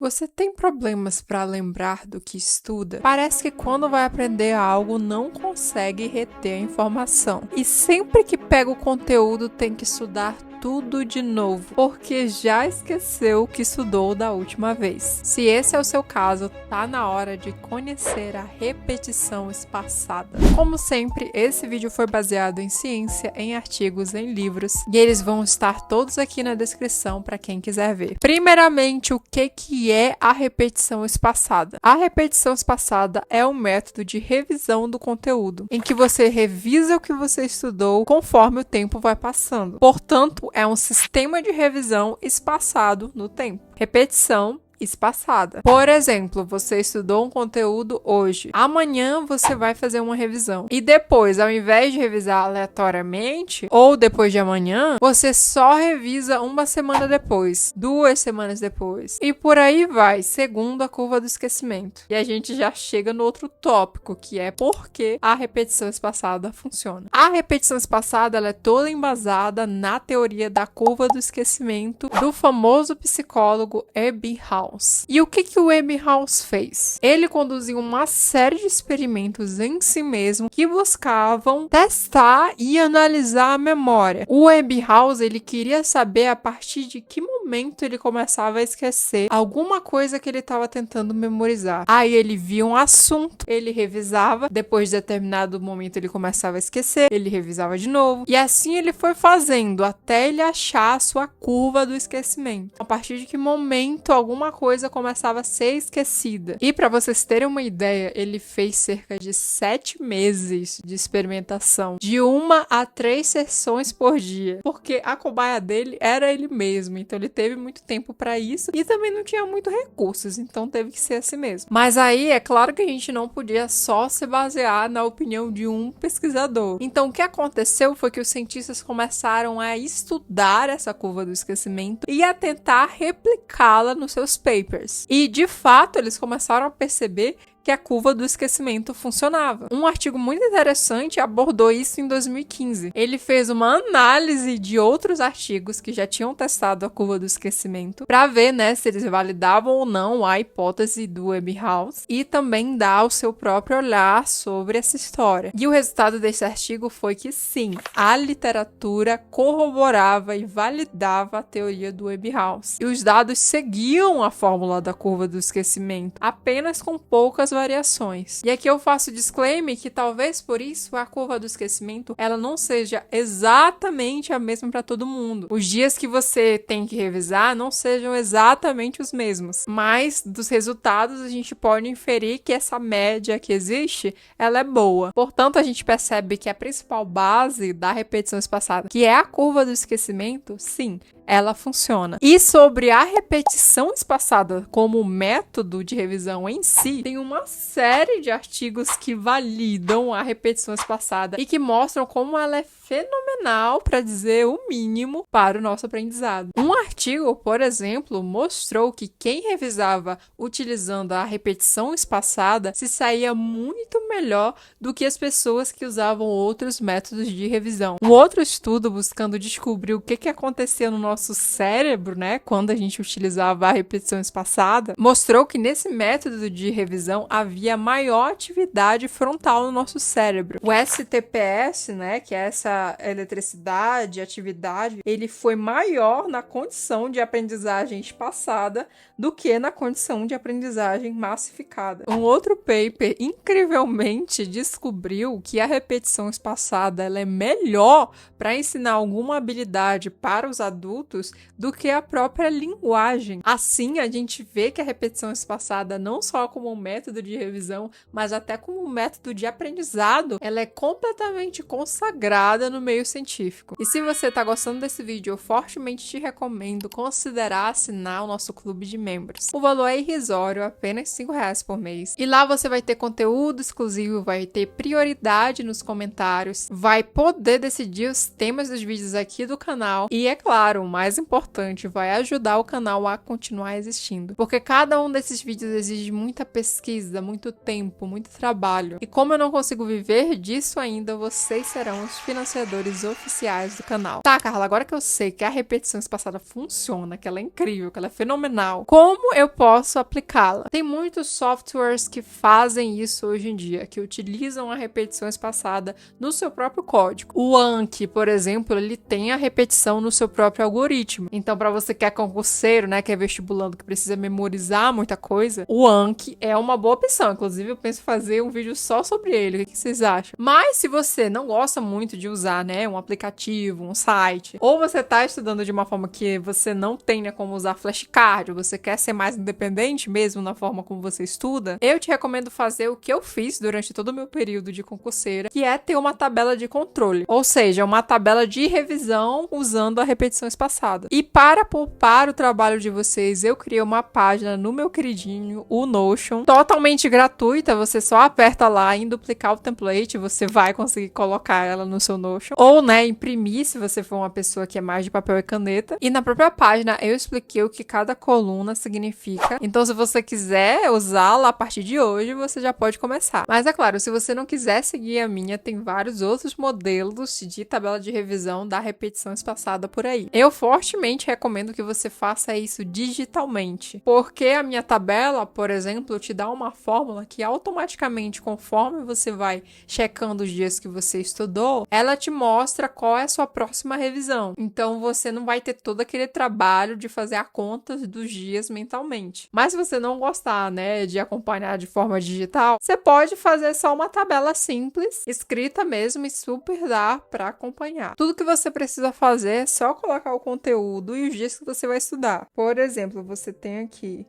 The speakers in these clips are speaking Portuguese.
Você tem problemas para lembrar do que estuda? Parece que quando vai aprender algo não consegue reter a informação. E sempre que pega o conteúdo tem que estudar tudo de novo, porque já esqueceu o que estudou da última vez. Se esse é o seu caso, tá na hora de conhecer a repetição espaçada. Como sempre, esse vídeo foi baseado em ciência, em artigos, em livros, e eles vão estar todos aqui na descrição para quem quiser ver. Primeiramente, o que é a repetição espaçada? A repetição espaçada é um método de revisão do conteúdo, em que você revisa o que você estudou conforme o tempo vai passando. Portanto, é um sistema de revisão espaçado no tempo. Repetição espaçada. Por exemplo, você estudou um conteúdo hoje. Amanhã você vai fazer uma revisão. E depois, ao invés de revisar aleatoriamente, ou depois de amanhã, você só revisa uma semana depois, 2 semanas depois. E por aí vai, segundo a curva do esquecimento. E a gente já chega no outro tópico, que é por que a repetição espaçada funciona. A repetição espaçada ela é toda embasada na teoria da curva do esquecimento do famoso psicólogo Ebbinghaus. E o que o Ebbinghaus fez? Ele conduziu uma série de experimentos em si mesmo que buscavam testar e analisar a memória. O Ebbinghaus, ele queria saber a partir de que momento ele começava a esquecer alguma coisa que ele estava tentando memorizar. Aí ele via um assunto, ele revisava, depois de determinado momento ele começava a esquecer, ele revisava de novo, e assim ele foi fazendo até ele achar a sua curva do esquecimento. A partir de que momento alguma coisa começava a ser esquecida. E para vocês terem uma ideia, ele fez cerca de 7 meses de experimentação, de 1 a 3 sessões por dia, porque a cobaia dele era ele mesmo, então ele teve muito tempo para isso e também não tinha muito recursos, então teve que ser assim mesmo. Mas aí é claro que a gente não podia só se basear na opinião de um pesquisador. Então o que aconteceu foi que os cientistas começaram a estudar essa curva do esquecimento e a tentar replicá-la nos seus papers. E, de fato, eles começaram a perceber que a curva do esquecimento funcionava. Um artigo muito interessante abordou isso em 2015. Ele fez uma análise de outros artigos que já tinham testado a curva do esquecimento para ver, se eles validavam ou não a hipótese do Ebbinghaus e também dar o seu próprio olhar sobre essa história. E o resultado desse artigo foi que sim, a literatura corroborava e validava a teoria do Ebbinghaus. E os dados seguiam a fórmula da curva do esquecimento, apenas com poucas variações. E aqui eu faço disclaimer que talvez por isso a curva do esquecimento ela não seja exatamente a mesma para todo mundo. Os dias que você tem que revisar não sejam exatamente os mesmos, mas dos resultados a gente pode inferir que essa média que existe, ela é boa. Portanto, a gente percebe que a principal base da repetição espaçada, que é a curva do esquecimento, sim, ela funciona. E sobre a repetição espaçada como método de revisão em si, tem uma série de artigos que validam a repetição espaçada e que mostram como ela é fenomenal, para dizer o mínimo, para o nosso aprendizado. Um artigo, por exemplo, mostrou que quem revisava utilizando a repetição espaçada se saía muito melhor do que as pessoas que usavam outros métodos de revisão. Um outro estudo buscando descobrir o que acontecia no nosso cérebro, quando a gente utilizava a repetição espaçada, mostrou que nesse método de revisão havia maior atividade frontal no nosso cérebro. O STPS, que é essa eletricidade, atividade, ele foi maior na condição de aprendizagem espaçada do que na condição de aprendizagem massificada. Um outro paper incrivelmente descobriu que a repetição espaçada ela é melhor para ensinar alguma habilidade para os adultos do que a própria linguagem. Assim, a gente vê que a repetição espaçada não só como um método de revisão, mas até como um método de aprendizado, ela é completamente consagrada no meio científico. E se você está gostando desse vídeo, eu fortemente te recomendo considerar assinar o nosso clube de membros. O valor é irrisório, apenas R$5 por mês. E lá você vai ter conteúdo exclusivo, vai ter prioridade nos comentários, vai poder decidir os temas dos vídeos aqui do canal e, é claro, mais importante, vai ajudar o canal a continuar existindo. Porque cada um desses vídeos exige muita pesquisa, muito tempo, muito trabalho. E como eu não consigo viver disso ainda, vocês serão os financiadores oficiais do canal. Tá, Carla, agora que eu sei que a repetição espaçada funciona, que ela é incrível, que ela é fenomenal, como eu posso aplicá-la? Tem muitos softwares que fazem isso hoje em dia, que utilizam a repetição espaçada no seu próprio código. O Anki, por exemplo, ele tem a repetição no seu próprio algoritmo. Então, para você que é concurseiro, né, que é vestibulando, que precisa memorizar muita coisa, o Anki é uma boa opção. Inclusive, eu penso em fazer um vídeo só sobre ele. O que vocês acham? Mas se você não gosta muito de usar, né, um aplicativo, um site, ou você tá estudando de uma forma que você não tem, né, como usar flashcard, ou você quer ser mais independente mesmo na forma como você estuda, eu te recomendo fazer o que eu fiz durante todo o meu período de concurseira, que é ter uma tabela de controle. Ou seja, uma tabela de revisão usando a repetição espaçada. E para poupar o trabalho de vocês, eu criei uma página no meu queridinho, o Notion, totalmente gratuita. Você só aperta lá em duplicar o template, você vai conseguir colocar ela no seu Notion. Ou, né, imprimir, se você for uma pessoa que é mais de papel e caneta. E na própria página eu expliquei o que cada coluna significa. Então, se você quiser usá-la a partir de hoje, você já pode começar. Mas é claro, se você não quiser seguir a minha, tem vários outros modelos de tabela de revisão da repetição espaçada por aí. Eu fortemente recomendo que você faça isso digitalmente, porque a minha tabela, por exemplo, te dá uma fórmula que automaticamente, conforme você vai checando os dias que você estudou, ela te mostra qual é a sua próxima revisão. Então você não vai ter todo aquele trabalho de fazer a conta dos dias mentalmente. Mas se você não gostar, né, de acompanhar de forma digital, você pode fazer só uma tabela simples, escrita mesmo, e super dá para acompanhar. Tudo que você precisa fazer é só colocar o conteúdo e os dias que você vai estudar. Por exemplo, você tem aqui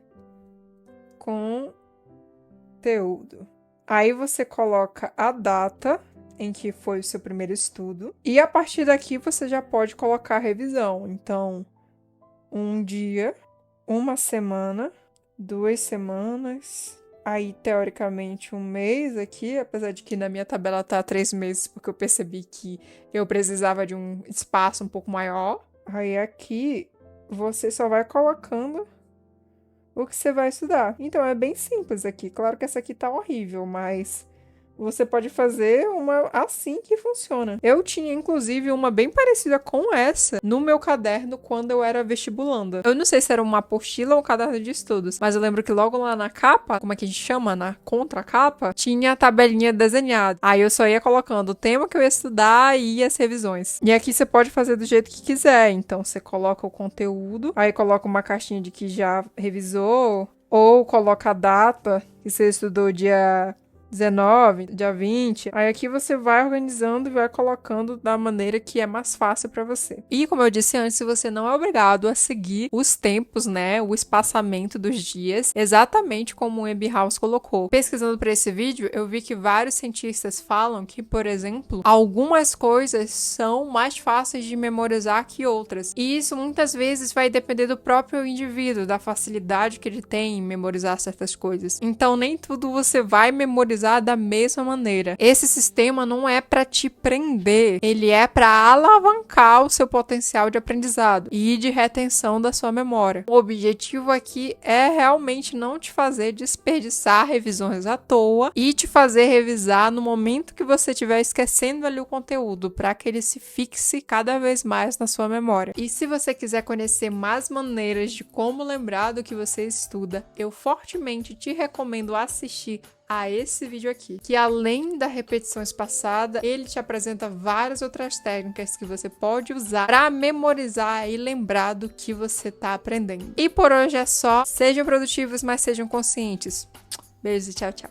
conteúdo. Aí você coloca a data em que foi o seu primeiro estudo. E a partir daqui você já pode colocar a revisão. Então, um dia, uma semana, 2 semanas, aí teoricamente um mês aqui, apesar de que na minha tabela tá 3 meses, porque eu percebi que eu precisava de um espaço um pouco maior. Aí aqui você só vai colocando o que você vai estudar. Então é bem simples aqui. Claro que essa aqui tá horrível, mas você pode fazer uma assim que funciona. Eu tinha, inclusive, uma bem parecida com essa no meu caderno quando eu era vestibulanda. Eu não sei se era uma apostila ou um caderno de estudos, mas eu lembro que logo lá na capa, como é que a gente chama? Na contracapa, tinha a tabelinha desenhada. Aí eu só ia colocando o tema que eu ia estudar e as revisões. E aqui você pode fazer do jeito que quiser. Então você coloca o conteúdo, aí coloca uma caixinha de que já revisou, ou coloca a data que você estudou dia 19, dia 20, aí aqui você vai organizando e vai colocando da maneira que é mais fácil para você. E como eu disse antes, você não é obrigado a seguir os tempos, né, o espaçamento dos dias, exatamente como o Ebbinghaus colocou. Pesquisando para esse vídeo, eu vi que vários cientistas falam que, por exemplo, algumas coisas são mais fáceis de memorizar que outras. E isso muitas vezes vai depender do próprio indivíduo, da facilidade que ele tem em memorizar certas coisas. Então, nem tudo você vai memorizar da mesma maneira. Esse sistema não é para te prender, ele é para alavancar o seu potencial de aprendizado e de retenção da sua memória. O objetivo aqui é realmente não te fazer desperdiçar revisões à toa e te fazer revisar no momento que você estiver esquecendo ali o conteúdo, para que ele se fixe cada vez mais na sua memória. E se você quiser conhecer mais maneiras de como lembrar do que você estuda, eu fortemente te recomendo assistir a esse vídeo aqui, que além da repetição espaçada, ele te apresenta várias outras técnicas que você pode usar para memorizar e lembrar do que você está aprendendo. E por hoje é só. Sejam produtivos, mas sejam conscientes. Beijos e tchau, tchau.